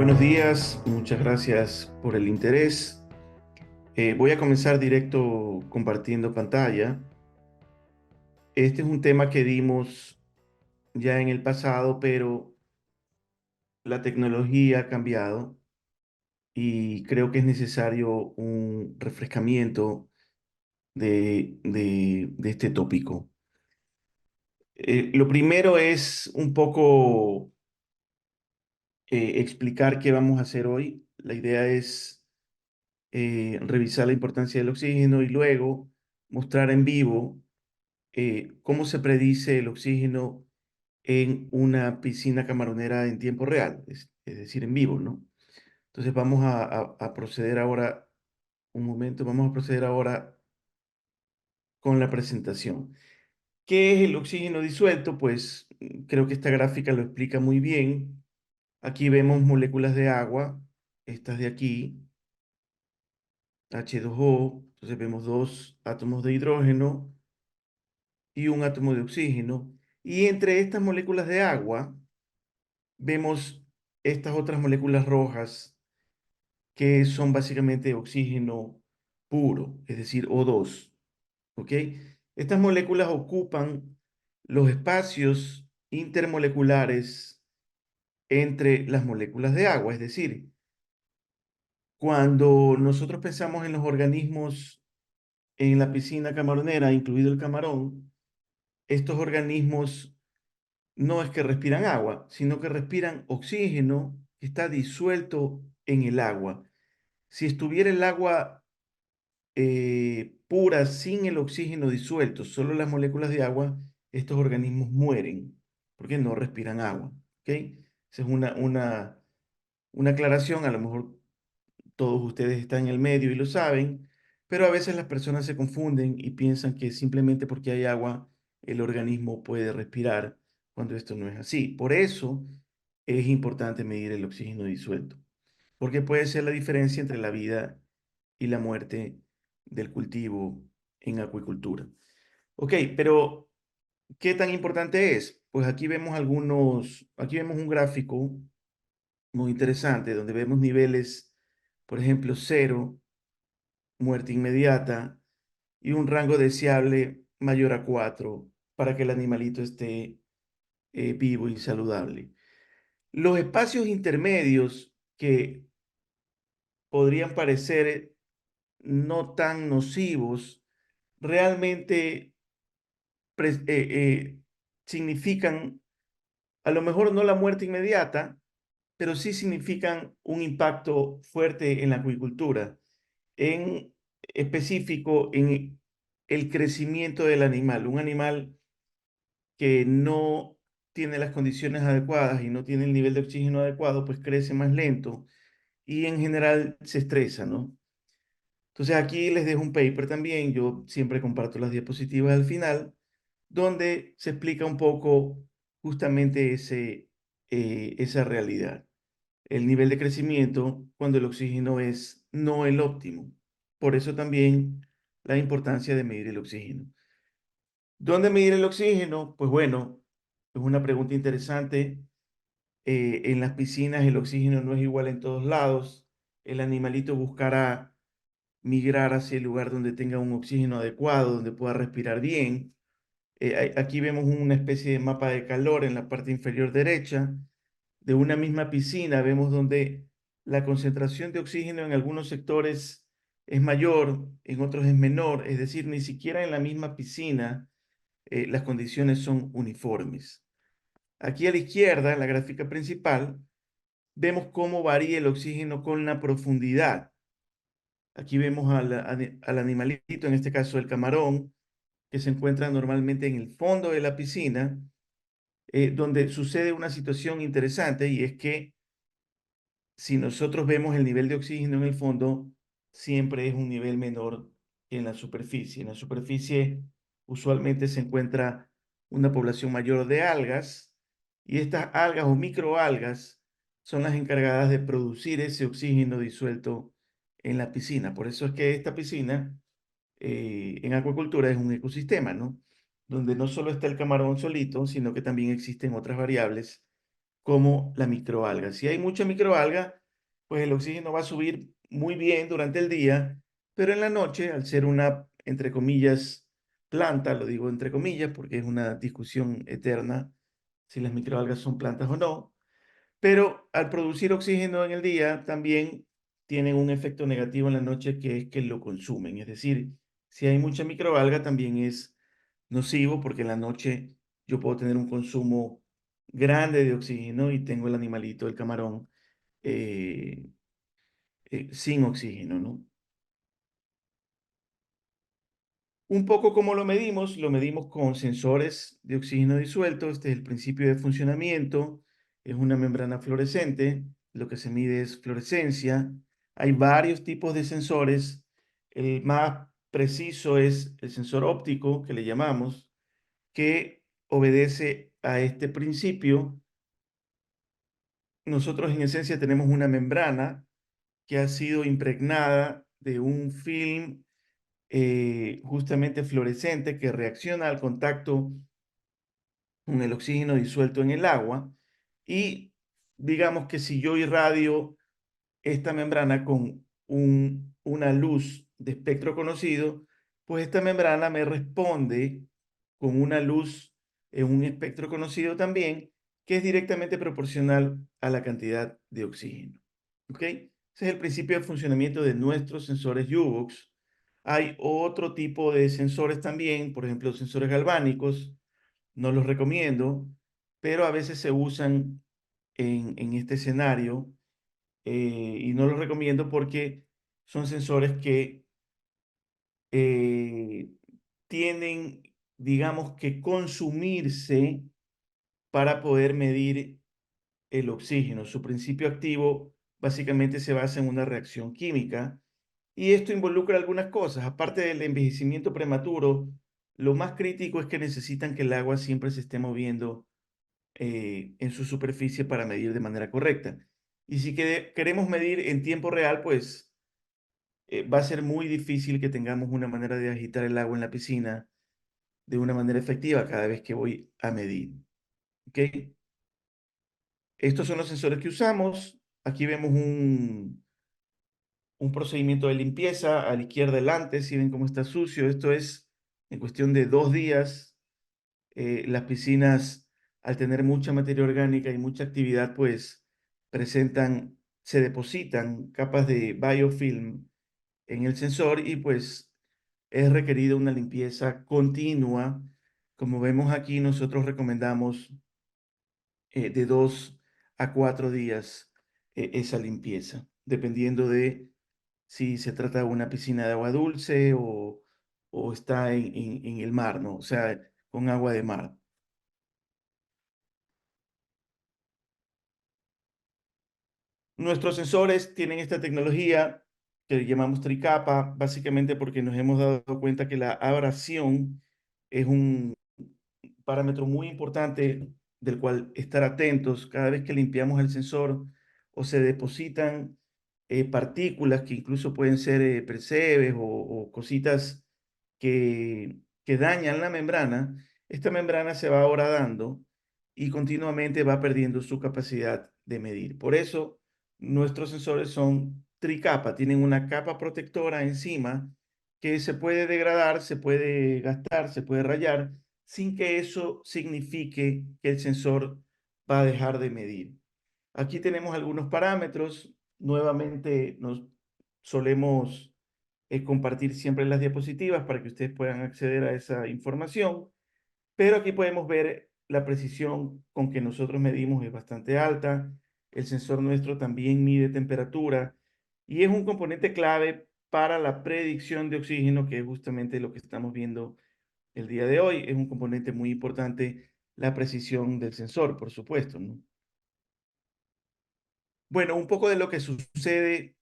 Buenos días, muchas gracias por el interés. Voy a comenzar directo compartiendo pantalla. Este es un tema que dimos ya en el pasado, pero la tecnología ha cambiado y creo que es necesario un refrescamiento de este tópico. Lo primero es un poco explicar qué vamos a hacer hoy. La idea es revisar la importancia del oxígeno y luego mostrar en vivo cómo se predice el oxígeno en una piscina camaronera en tiempo real, es decir, en vivo, ¿no? Entonces vamos a proceder ahora, un momento, vamos a proceder ahora con la presentación. ¿Qué es el oxígeno disuelto? Pues creo que esta gráfica lo explica muy bien. Aquí vemos moléculas de agua, estas de aquí, H2O, entonces vemos dos átomos de hidrógeno y un átomo de oxígeno. Y entre estas moléculas de agua vemos estas otras moléculas rojas que son básicamente oxígeno puro, es decir, O2. ¿Ok? Estas moléculas ocupan los espacios intermoleculares entre las moléculas de agua, es decir, cuando nosotros pensamos en los organismos en la piscina camaronera, incluido el camarón, estos organismos no es que respiran agua, sino que respiran oxígeno que está disuelto en el agua. Si estuviera el agua pura sin el oxígeno disuelto, solo las moléculas de agua, estos organismos mueren porque no respiran agua. ¿Ok? Esa es una aclaración, a lo mejor todos ustedes están en el medio y lo saben, pero a veces las personas se confunden y piensan que simplemente porque hay agua el organismo puede respirar cuando esto no es así. Por eso es importante medir el oxígeno disuelto, porque puede ser la diferencia entre la vida y la muerte del cultivo en acuicultura. Ok, pero ¿qué tan importante es? Pues aquí vemos un gráfico muy interesante donde vemos niveles, por ejemplo, cero, muerte inmediata, y un rango deseable mayor a 4 para que el animalito esté vivo y saludable. Los espacios intermedios que podrían parecer no tan nocivos, realmente significan, a lo mejor no la muerte inmediata, pero sí significan un impacto fuerte en la acuicultura, en específico en el crecimiento del animal. Un animal que no tiene las condiciones adecuadas y no tiene el nivel de oxígeno adecuado, pues crece más lento y en general se estresa, ¿no? Entonces aquí les dejo un paper también, yo siempre comparto las diapositivas al final, donde se explica un poco justamente esa realidad, el nivel de crecimiento cuando el oxígeno es no el óptimo. Por eso también la importancia de medir el oxígeno. ¿Dónde medir el oxígeno? Pues bueno, es una pregunta interesante. En las piscinas el oxígeno no es igual en todos lados. El animalito buscará migrar hacia el lugar donde tenga un oxígeno adecuado, donde pueda respirar bien. Aquí vemos una especie de mapa de calor en la parte inferior derecha de una misma piscina. Vemos donde la concentración de oxígeno en algunos sectores es mayor, en otros es menor. Es decir, ni siquiera en la misma piscina las condiciones son uniformes. Aquí a la izquierda, en la gráfica principal, vemos cómo varía el oxígeno con la profundidad. Aquí vemos al animalito, en este caso el camarón, que se encuentra normalmente en el fondo de la piscina, donde sucede una situación interesante y es que si nosotros vemos el nivel de oxígeno en el fondo, siempre es un nivel menor que en la superficie. En la superficie usualmente se encuentra una población mayor de algas y estas algas o microalgas son las encargadas de producir ese oxígeno disuelto en la piscina. Por eso es que esta piscina en acuacultura es un ecosistema, ¿no? Donde no solo está el camarón solito, sino que también existen otras variables como la microalga. Si hay mucha microalga, pues el oxígeno va a subir muy bien durante el día, pero en la noche, al ser una, entre comillas, planta, lo digo entre comillas porque es una discusión eterna si las microalgas son plantas o no, pero al producir oxígeno en el día también tienen un efecto negativo en la noche que es que lo consumen. Es decir, si hay mucha microalga también es nocivo porque en la noche yo puedo tener un consumo grande de oxígeno y tengo el animalito, el camarón, eh, sin oxígeno, ¿no? Un poco como lo medimos con sensores de oxígeno disuelto. Este es el principio de funcionamiento. Es una membrana fluorescente. Lo que se mide es fluorescencia. Hay varios tipos de sensores. El más preciso es el sensor óptico, que le llamamos, que obedece a este principio. Nosotros en esencia tenemos una membrana que ha sido impregnada de un film justamente fluorescente que reacciona al contacto con el oxígeno disuelto en el agua y digamos que si yo irradio esta membrana con una luz de espectro conocido, pues esta membrana me responde con una luz en un espectro conocido también, que es directamente proporcional a la cantidad de oxígeno. ¿Ok? Ese es el principio de funcionamiento de nuestros sensores UVOX. Hay otro tipo de sensores también, por ejemplo, sensores galvánicos, no los recomiendo, pero a veces se usan en este escenario y no los recomiendo porque son sensores que eh, tienen, digamos, que consumirse para poder medir el oxígeno. Su principio activo básicamente se basa en una reacción química y esto involucra algunas cosas. Aparte del envejecimiento prematuro, lo más crítico es que necesitan que el agua siempre se esté moviendo en su superficie para medir de manera correcta. Y si queremos medir en tiempo real, pues va a ser muy difícil que tengamos una manera de agitar el agua en la piscina de una manera efectiva cada vez que voy a medir. ¿Ok? Estos son los sensores que usamos. Aquí vemos un procedimiento de limpieza. A la izquierda delante, si ven cómo está sucio, esto es en cuestión de 2 días. Las piscinas, al tener mucha materia orgánica y mucha actividad, pues se depositan capas de biofilm en el sensor y pues es requerida una limpieza continua. Como vemos aquí, nosotros recomendamos de 2 a 4 días esa limpieza, dependiendo de si se trata de una piscina de agua dulce o está en el mar, ¿no? O sea, con agua de mar. Nuestros sensores tienen esta tecnología que llamamos tricapa, básicamente porque nos hemos dado cuenta que la abrasión es un parámetro muy importante del cual estar atentos cada vez que limpiamos el sensor o se depositan partículas que incluso pueden ser percebes o cositas que dañan la membrana. Esta membrana se va horadando y continuamente va perdiendo su capacidad de medir. Por eso nuestros sensores son tricapa, tienen una capa protectora encima que se puede degradar, se puede gastar, se puede rayar sin que eso signifique que el sensor va a dejar de medir. Aquí tenemos algunos parámetros. Nuevamente nos solemos compartir siempre las diapositivas para que ustedes puedan acceder a esa información. Pero aquí podemos ver la precisión con que nosotros medimos es bastante alta. El sensor nuestro también mide temperatura y es un componente clave para la predicción de oxígeno, que es justamente lo que estamos viendo el día de hoy. Es un componente muy importante la precisión del sensor, por supuesto, ¿no? Bueno, un poco de lo que sucede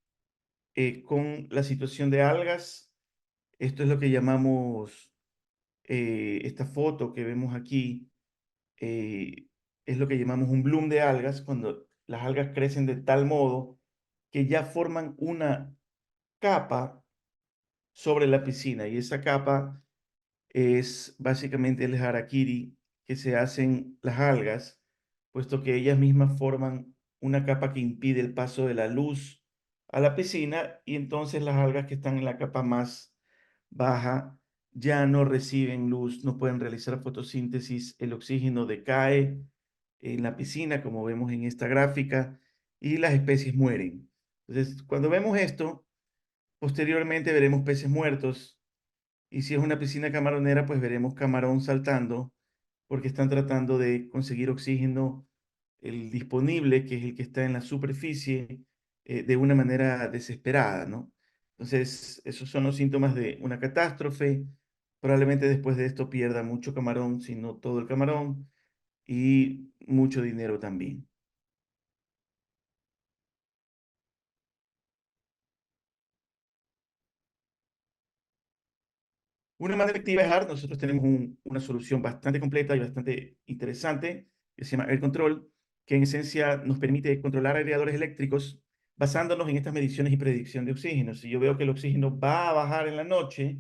con la situación de algas. Esto es lo que llamamos, esta foto que vemos aquí, eh, es lo que llamamos un bloom de algas, cuando las algas crecen de tal modo que ya forman una capa sobre la piscina y esa capa es básicamente el harakiri que se hacen las algas puesto que ellas mismas forman una capa que impide el paso de la luz a la piscina y entonces las algas que están en la capa más baja ya no reciben luz, no pueden realizar fotosíntesis, el oxígeno decae en la piscina, como vemos en esta gráfica, y las especies mueren. Entonces, cuando vemos esto, posteriormente veremos peces muertos, y si es una piscina camaronera, pues veremos camarón saltando, porque están tratando de conseguir oxígeno, el disponible, que es el que está en la superficie, de una manera desesperada, ¿no? Entonces, esos son los síntomas de una catástrofe. Probablemente después de esto pierda mucho camarón, si no todo el camarón, y mucho dinero también. Una manera efectiva de dejar, nosotros tenemos una solución bastante completa y bastante interesante que se llama Air Control, que en esencia nos permite controlar agregadores eléctricos basándonos en estas mediciones y predicción de oxígeno. Si yo veo que el oxígeno va a bajar en la noche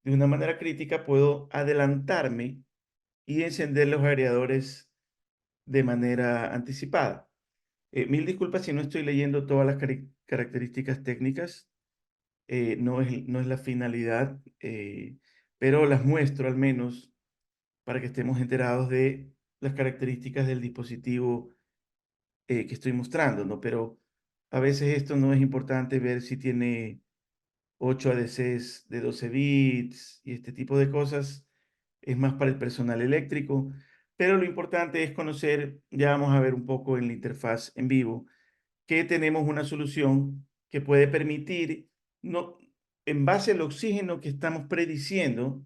de una manera crítica, puedo adelantarme y encender los agregadores de manera anticipada. Mil disculpas si no estoy leyendo todas las características técnicas, no es la finalidad, pero las muestro al menos para que estemos enterados de las características del dispositivo que estoy mostrando, ¿no? Pero a veces esto no es importante ver si tiene 8 ADCs de 12 bits y este tipo de cosas, es más para el personal eléctrico, pero lo importante es conocer, ya vamos a ver un poco en la interfaz en vivo, que tenemos una solución que puede permitir, no, en base al oxígeno que estamos prediciendo,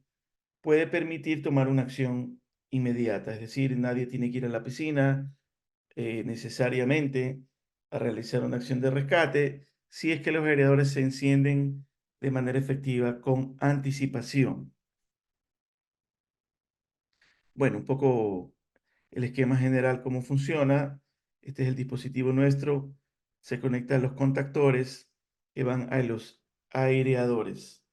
puede permitir tomar una acción inmediata. Es decir, nadie tiene que ir a la piscina necesariamente a realizar una acción de rescate si es que los generadores se encienden de manera efectiva con anticipación. Bueno, un poco el esquema general, cómo funciona. Este es el dispositivo nuestro. Se conecta a los contactores que van a los aireadores.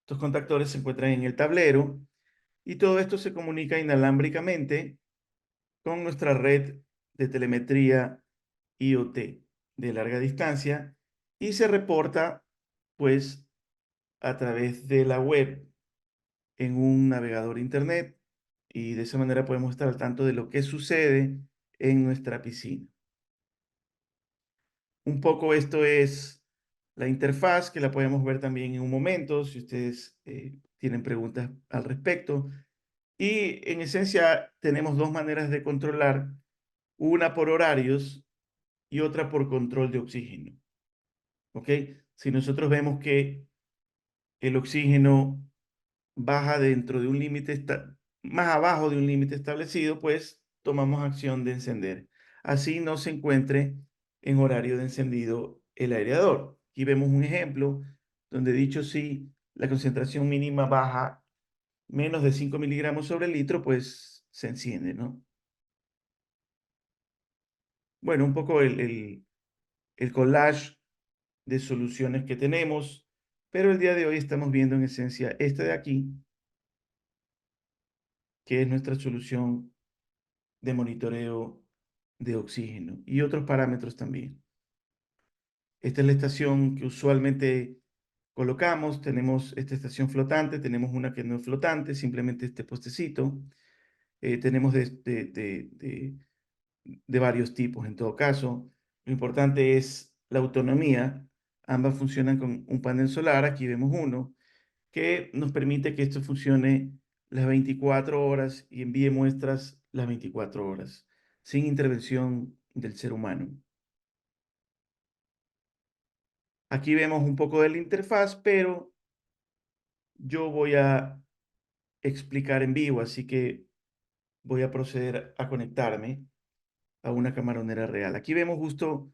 Estos contactores se encuentran en el tablero y todo esto se comunica inalámbricamente con nuestra red de telemetría IoT de larga distancia y se reporta pues a través de la web en un navegador internet y de esa manera podemos estar al tanto de lo que sucede en nuestra piscina. Un poco esto es la interfaz que la podemos ver también en un momento si ustedes tienen preguntas al respecto. Y en esencia tenemos dos maneras de controlar, una por horarios y otra por control de oxígeno. ¿Ok? Si nosotros vemos que el oxígeno baja dentro de un límite, más abajo de un límite establecido, pues tomamos acción de encender. Así no se encuentre en horario de encendido el aireador. Aquí vemos un ejemplo donde dicho si la concentración mínima baja menos de 5 miligramos sobre el litro, pues se enciende, ¿no? Bueno, un poco el collage de soluciones que tenemos, pero el día de hoy estamos viendo en esencia esta de aquí, que es nuestra solución de monitoreo de oxígeno y otros parámetros también. Esta es la estación que usualmente colocamos. Tenemos esta estación flotante, tenemos una que no es flotante, simplemente este postecito. Tenemos de varios tipos en todo caso. Lo importante es la autonomía. Ambas funcionan con un panel solar. Aquí vemos uno que nos permite que esto funcione las 24 horas y envíe muestras las 24 horas, sin intervención del ser humano. Aquí vemos un poco de la interfaz, pero yo voy a explicar en vivo, así que voy a proceder a conectarme a una camaronera real. Aquí vemos justo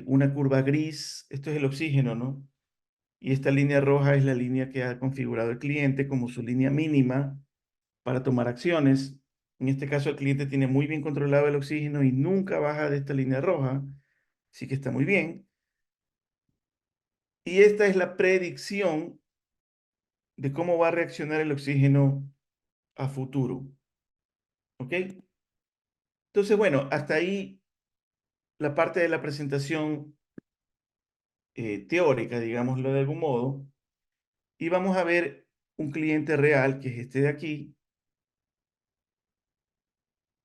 una curva gris, esto es el oxígeno, ¿no? Y esta línea roja es la línea que ha configurado el cliente como su línea mínima para tomar acciones. En este caso, el cliente tiene muy bien controlado el oxígeno y nunca baja de esta línea roja, así que está muy bien. Y esta es la predicción de cómo va a reaccionar el oxígeno a futuro. ¿Ok? Entonces, bueno, hasta ahí la parte de la presentación teórica, digámoslo de algún modo, y vamos a ver un cliente real, que es este de aquí,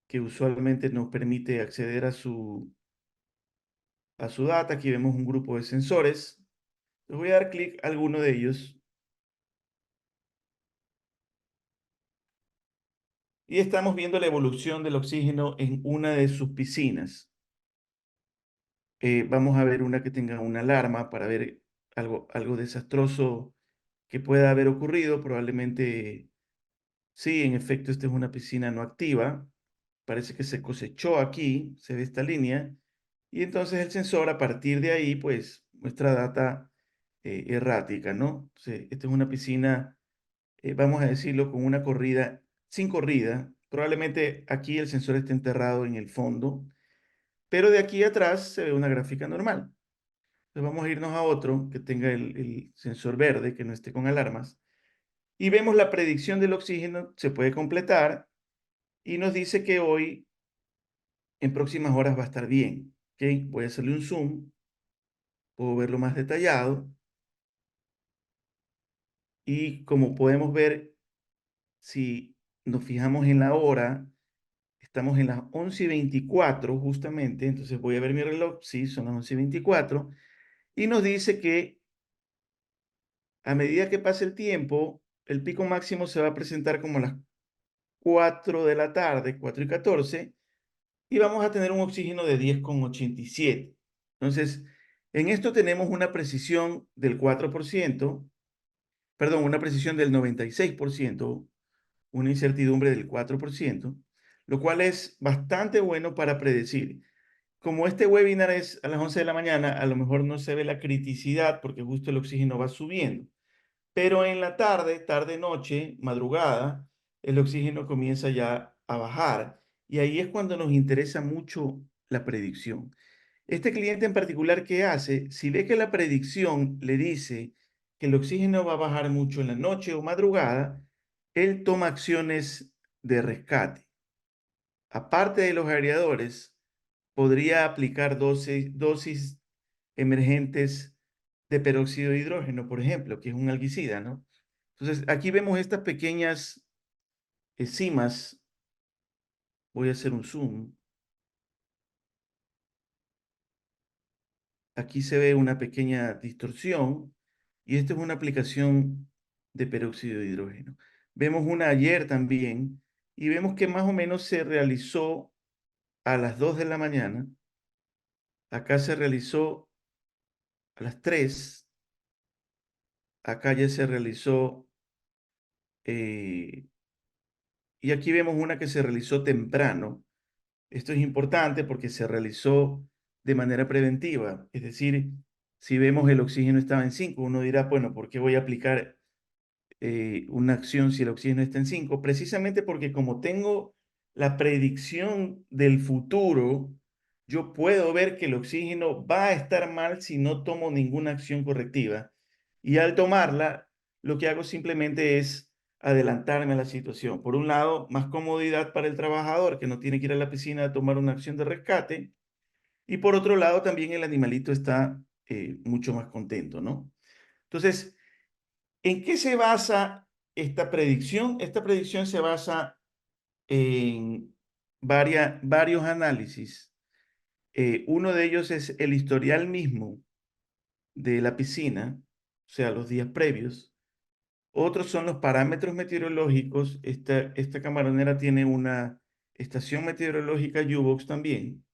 que usualmente nos permite acceder a su data. Aquí vemos un grupo de sensores. Les voy a dar clic a alguno de ellos y estamos viendo la evolución del oxígeno en una de sus piscinas. Vamos a ver una que tenga una alarma para ver algo desastroso que pueda haber ocurrido. Probablemente sí, en efecto, esta es una piscina no activa. Parece que se cosechó aquí, se ve esta línea, y entonces el sensor a partir de ahí, pues, muestra data errática, ¿no? Entonces, esta es una piscina, vamos a decirlo, con una corrida, sin corrida. Probablemente aquí el sensor esté enterrado en el fondo, pero de aquí atrás se ve una gráfica normal. Entonces vamos a irnos a otro que tenga el sensor verde, que no esté con alarmas, y vemos la predicción del oxígeno, se puede completar, y nos dice que hoy, en próximas horas, va a estar bien. ¿Ok? Voy a hacerle un zoom, puedo verlo más detallado, y como podemos ver, si nos fijamos en la hora, estamos en las 11:24 justamente. Entonces voy a ver mi reloj, sí, son las 11:24, y nos dice que a medida que pase el tiempo, el pico máximo se va a presentar como a las 4 de la tarde, 4:14, y vamos a tener un oxígeno de 10,87. Entonces, en esto tenemos una precisión del 4%, perdón, una precisión del 96%, una incertidumbre del 4%, lo cual es bastante bueno para predecir. Como este webinar es a las 11 de la mañana, a lo mejor no se ve la criticidad porque justo el oxígeno va subiendo. Pero en la tarde, tarde-noche, madrugada, el oxígeno comienza ya a bajar. Y ahí es cuando nos interesa mucho la predicción. Este cliente en particular, ¿qué hace? Si ve que la predicción le dice que el oxígeno va a bajar mucho en la noche o madrugada, él toma acciones de rescate. Aparte de los aereadores, podría aplicar dosis emergentes de peróxido de hidrógeno, por ejemplo, que es un algicida, ¿no? Entonces, aquí vemos estas pequeñas cimas. Voy a hacer un zoom. Aquí se ve una pequeña distorsión y esta es una aplicación de peróxido de hidrógeno. Vemos una ayer también y vemos que más o menos se realizó a las 2 de la mañana. Acá se realizó a las 3. Acá ya se realizó, eh, y aquí vemos una que se realizó temprano. Esto es importante porque se realizó de manera preventiva. Es decir, si vemos el oxígeno estaba en 5, uno dirá, bueno, ¿por qué voy a aplicar una acción si el oxígeno está en 5? Precisamente porque como tengo la predicción del futuro, yo puedo ver que el oxígeno va a estar mal si no tomo ninguna acción correctiva. Y al tomarla, lo que hago simplemente es adelantarme a la situación. Por un lado, más comodidad para el trabajador que no tiene que ir a la piscina a tomar una acción de rescate. Y por otro lado, también el animalito está mucho más contento, ¿no? Entonces, ¿en qué se basa esta predicción? Esta predicción se basa en varios análisis. Uno de ellos es el historial mismo de la piscina, o sea, los días previos. Otros son los parámetros meteorológicos. Esta camaronera tiene una estación meteorológica U-Box también,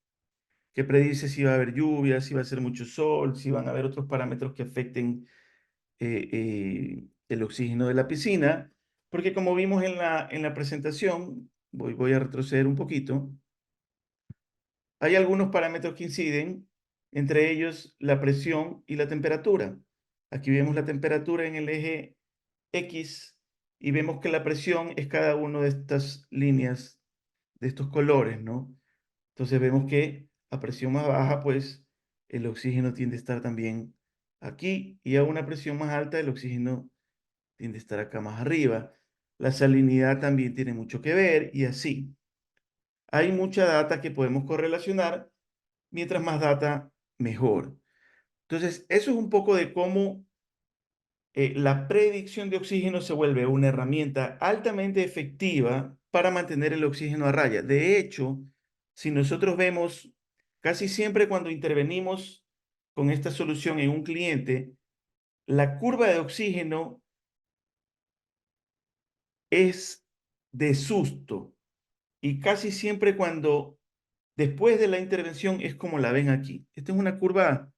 que predice si va a haber lluvia, si va a ser mucho sol, si van a haber otros parámetros que afecten el oxígeno de la piscina, porque como vimos en la presentación, voy a retroceder un poquito, hay algunos parámetros que inciden, entre ellos la presión y la temperatura. Aquí vemos la temperatura en el eje X y vemos que la presión es cada una de estas líneas, de estos colores, ¿no? Entonces vemos que a presión más baja, pues el oxígeno tiende a estar también aquí, y a una presión más alta el oxígeno tiende a estar acá más arriba. La salinidad también tiene mucho que ver y así. hay mucha data que podemos correlacionar. Mientras más data, mejor. Entonces, eso es un poco de cómo la predicción de oxígeno se vuelve una herramienta altamente efectiva para mantener el oxígeno a raya. De hecho, si nosotros vemos casi siempre cuando intervenimos con esta solución en un cliente, la curva de oxígeno es de susto y casi siempre cuando después de la intervención es como la ven aquí. Esta es una curva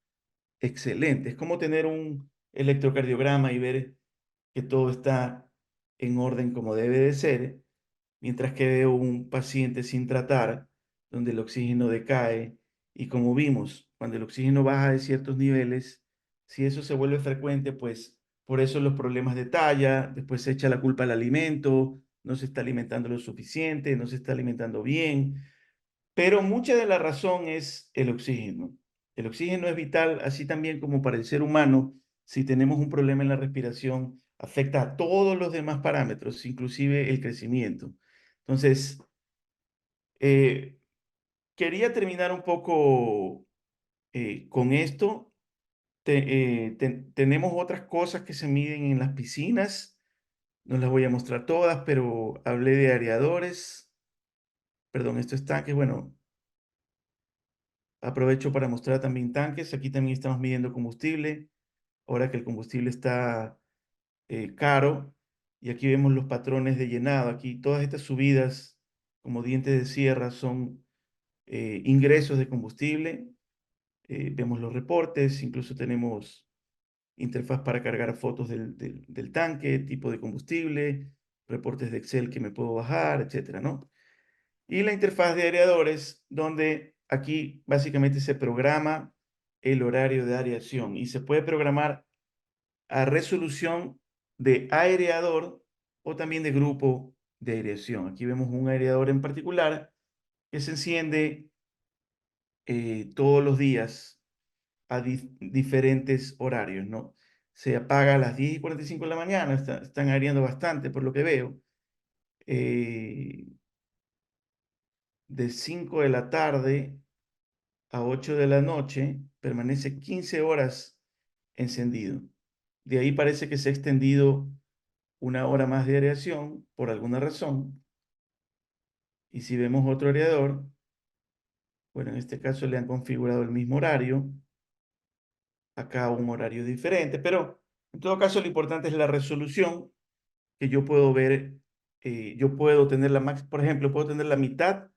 excelente, es como tener un electrocardiograma y ver que todo está en orden como debe de ser, mientras que veo un paciente sin tratar, donde el oxígeno decae, y como vimos, cuando el oxígeno baja de ciertos niveles, si eso se vuelve frecuente, pues por eso los problemas de talla, después se echa la culpa al alimento, no se está alimentando lo suficiente, no se está alimentando bien, pero mucha de la razón es el oxígeno. El oxígeno es vital, así también como para el ser humano. Si tenemos un problema en la respiración, afecta a todos los demás parámetros, inclusive el crecimiento. Entonces, eh, quería terminar un poco con esto. Tenemos otras cosas que se miden en las piscinas. No las voy a mostrar todas, pero hablé de aereadores. Perdón, esto es tanques. Bueno, aprovecho para mostrar también tanques. Aquí también estamos midiendo combustible. Ahora que el combustible está caro. Y aquí vemos los patrones de llenado. Aquí todas estas subidas como dientes de sierra son ingresos de combustible. Vemos los reportes. Incluso tenemos interfaz para cargar fotos del tanque, tipo de combustible, reportes de Excel que me puedo bajar, etcétera, ¿no? Y la interfaz de aireadores, donde aquí básicamente se programa el horario de aireación y se puede programar a resolución de aireador o también de grupo de aireación. Aquí vemos un aireador en particular que se enciende todos los días a diferentes horarios, ¿no? Se apaga a las 10:45 de la mañana, están aireando bastante por lo que veo. Eh, de 5 de la tarde a 8 de la noche, permanece 15 horas encendido. De ahí parece que se ha extendido una hora más de aireación por alguna razón. Y si vemos otro aireador, bueno, en este caso le han configurado el mismo horario, acá un horario diferente, pero en todo caso lo importante es la resolución que yo puedo ver. Yo puedo tener por ejemplo, puedo tener la mitad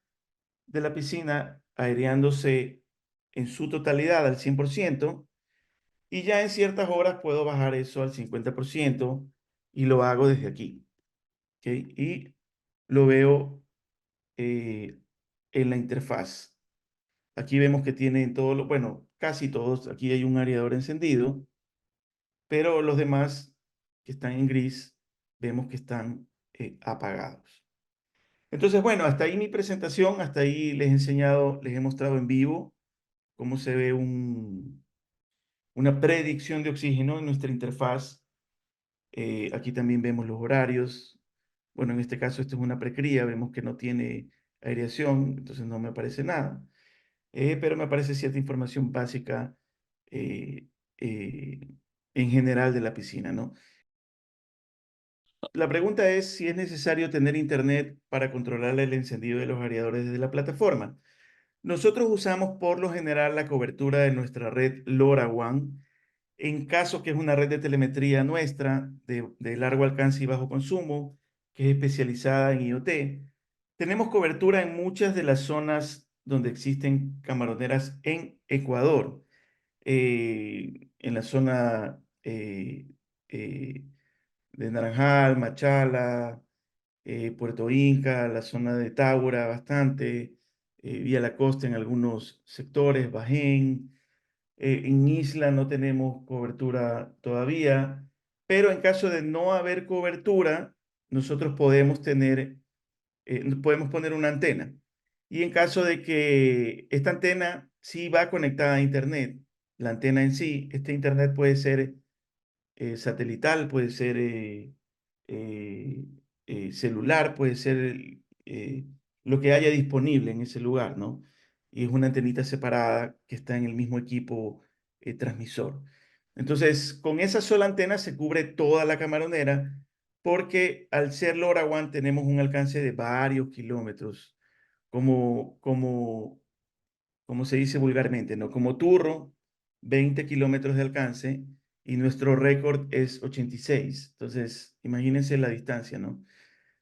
de la piscina aireándose en su totalidad al 100%. Y ya en ciertas horas puedo bajar eso al 50% y lo hago desde aquí. ¿Ok? Y lo veo en la interfaz. Aquí vemos que tienen todos los, bueno, casi todos. Aquí hay un aireador encendido, pero los demás que están en gris, vemos que están apagados. Entonces, bueno, hasta ahí mi presentación. Hasta ahí les he enseñado, les he mostrado en vivo cómo se ve una predicción de oxígeno en nuestra interfaz. Aquí también vemos los horarios. Bueno, en este caso esto es una precría, vemos que no tiene aireación, entonces no me aparece nada. Pero me aparece cierta información básica eh, eh, en general de la piscina, ¿no? La pregunta es si es necesario tener internet para controlar el encendido de los aireadores desde la plataforma. Nosotros usamos por lo general la cobertura de nuestra red LoRaWAN. En caso que es una red de telemetría nuestra, de largo alcance y bajo consumo, que es especializada en IoT, tenemos cobertura en muchas de las zonas donde existen camaroneras en Ecuador, en la zona eh, de Naranjal, Machala, Puerto Inca, la zona de Tábora bastante, vía la costa en algunos sectores, Bajén. En Isla no tenemos cobertura todavía, pero en caso de no haber cobertura, nosotros podemos poner una antena. Y en caso de que esta antena sí va conectada a Internet, la antena en sí, este Internet puede ser satelital, puede ser eh, celular, puede ser lo que haya disponible en ese lugar, ¿no? Y es una antenita separada que está en el mismo equipo transmisor. Entonces, con esa sola antena se cubre toda la camaronera porque al ser LoRaWAN tenemos un alcance de varios kilómetros, como se dice vulgarmente, ¿no? Como turro, 20 kilómetros de alcance y nuestro récord es 86. Entonces, imagínense la distancia, ¿no?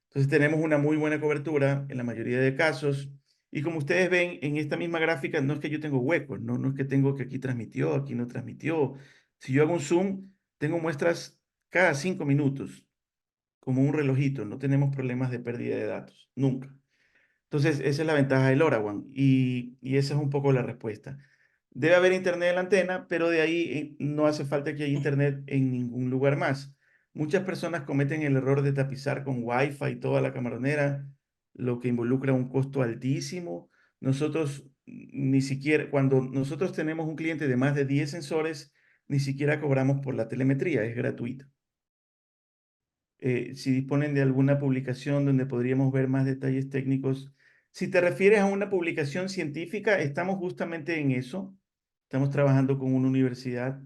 Entonces tenemos una muy buena cobertura en la mayoría de casos. Y como ustedes ven en esta misma gráfica, no es que yo tengo huecos, no, no es que tengo que aquí transmitió, aquí no transmitió. Si yo hago un zoom, tengo muestras cada 5 minutos, como un relojito. No tenemos problemas de pérdida de datos, nunca. Entonces, esa es la ventaja del LoRaWAN y esa es un poco la respuesta. Debe haber internet en la antena, pero de ahí no hace falta que haya internet en ningún lugar más. Muchas personas cometen el error de tapizar con Wi-Fi toda la camaronera, lo que involucra un costo altísimo. Nosotros ni siquiera, cuando nosotros tenemos un cliente de más de 10 sensores, ni siquiera cobramos por la telemetría, es gratuita. Si disponen de alguna publicación donde podríamos ver más detalles técnicos. Si te refieres a una publicación científica, estamos justamente en eso. Estamos trabajando con una universidad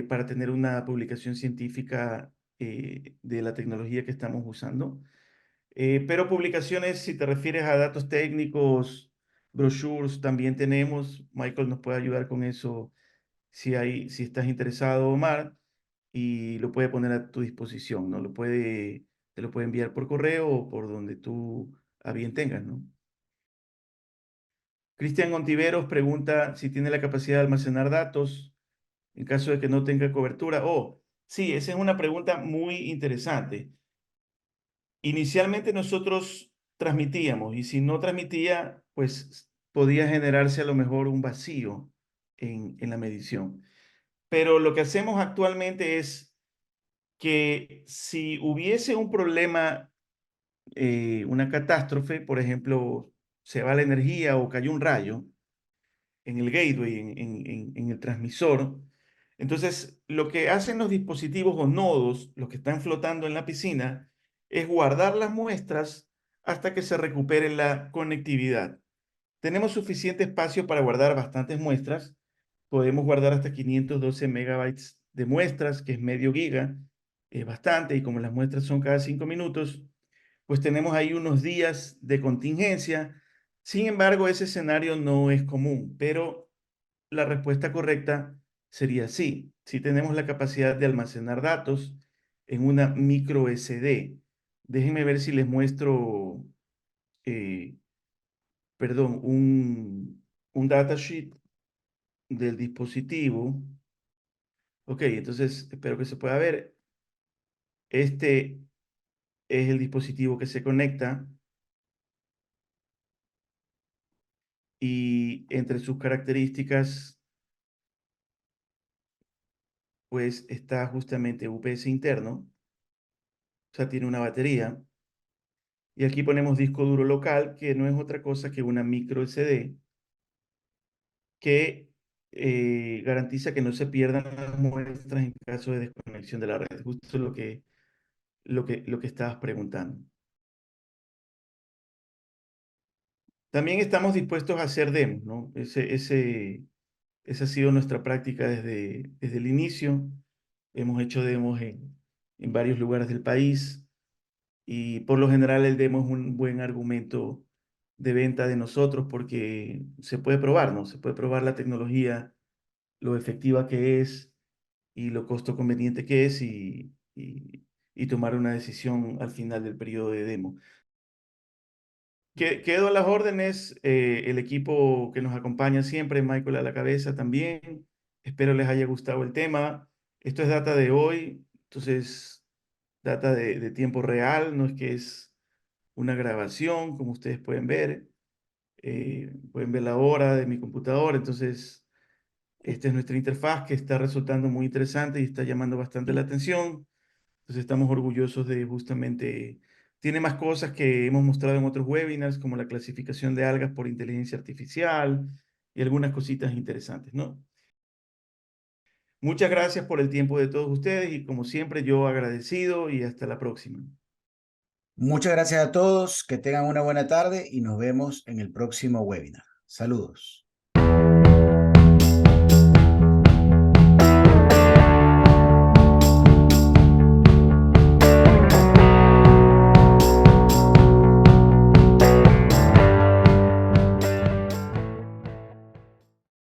para tener una publicación científica de la tecnología que estamos usando. Pero publicaciones, si te refieres a datos técnicos, brochures, también tenemos. Michael nos puede ayudar con eso si estás interesado, Omar, y lo puede poner a tu disposición, ¿no? Te lo puede enviar por correo o por donde tú a bien tengas, ¿no? Cristian Ontiveros pregunta si tiene la capacidad de almacenar datos en caso de que no tenga cobertura. Oh, sí, esa es una pregunta muy interesante. Inicialmente nosotros transmitíamos y si no transmitía, pues podía generarse a lo mejor un vacío en la medición. Pero lo que hacemos actualmente es que si hubiese un problema, una catástrofe, por ejemplo, se va la energía o cayó un rayo en el gateway, en el transmisor, entonces lo que hacen los dispositivos o nodos, los que están flotando en la piscina, es guardar las muestras hasta que se recupere la conectividad. Tenemos suficiente espacio para guardar bastantes muestras. Podemos guardar hasta 512 megabytes de muestras, que es medio giga. Es bastante, y como las muestras son cada 5 minutos, pues tenemos ahí unos días de contingencia. Sin embargo, ese escenario no es común, pero la respuesta correcta sería sí. Sí tenemos la capacidad de almacenar datos en una micro SD. Déjenme ver si les muestro, eh, perdón, un datasheet del dispositivo. Ok, entonces espero que se pueda ver. Este es el dispositivo que se conecta y entre sus características, pues está justamente UPS interno, o sea, tiene una batería. Y aquí ponemos disco duro local, que no es otra cosa que una micro SD que garantiza que no se pierdan las muestras en caso de desconexión de la red. Justo lo que estabas preguntando. También estamos dispuestos a hacer demos, ¿no? Esa ha sido nuestra práctica desde el inicio. Hemos hecho demos en varios lugares del país y por lo general el demo es un buen argumento de venta de nosotros porque se puede probar, ¿no? Se puede probar la tecnología, lo efectiva que es y lo costo conveniente que es y tomar una decisión al final del periodo de demo. Quedo a las órdenes, el equipo que nos acompaña siempre, Michael a la cabeza también. Espero les haya gustado el tema. Esto es data de hoy, entonces data de tiempo real, no es que es una grabación, como ustedes pueden ver. Pueden ver la hora de mi computadora, entonces esta es nuestra interfaz que está resultando muy interesante y está llamando bastante la atención. Entonces estamos orgullosos de justamente, tiene más cosas que hemos mostrado en otros webinars, como la clasificación de algas por inteligencia artificial y algunas cositas interesantes, ¿no? Muchas gracias por el tiempo de todos ustedes y como siempre yo agradecido y hasta la próxima. Muchas gracias a todos, que tengan una buena tarde y nos vemos en el próximo webinar. Saludos.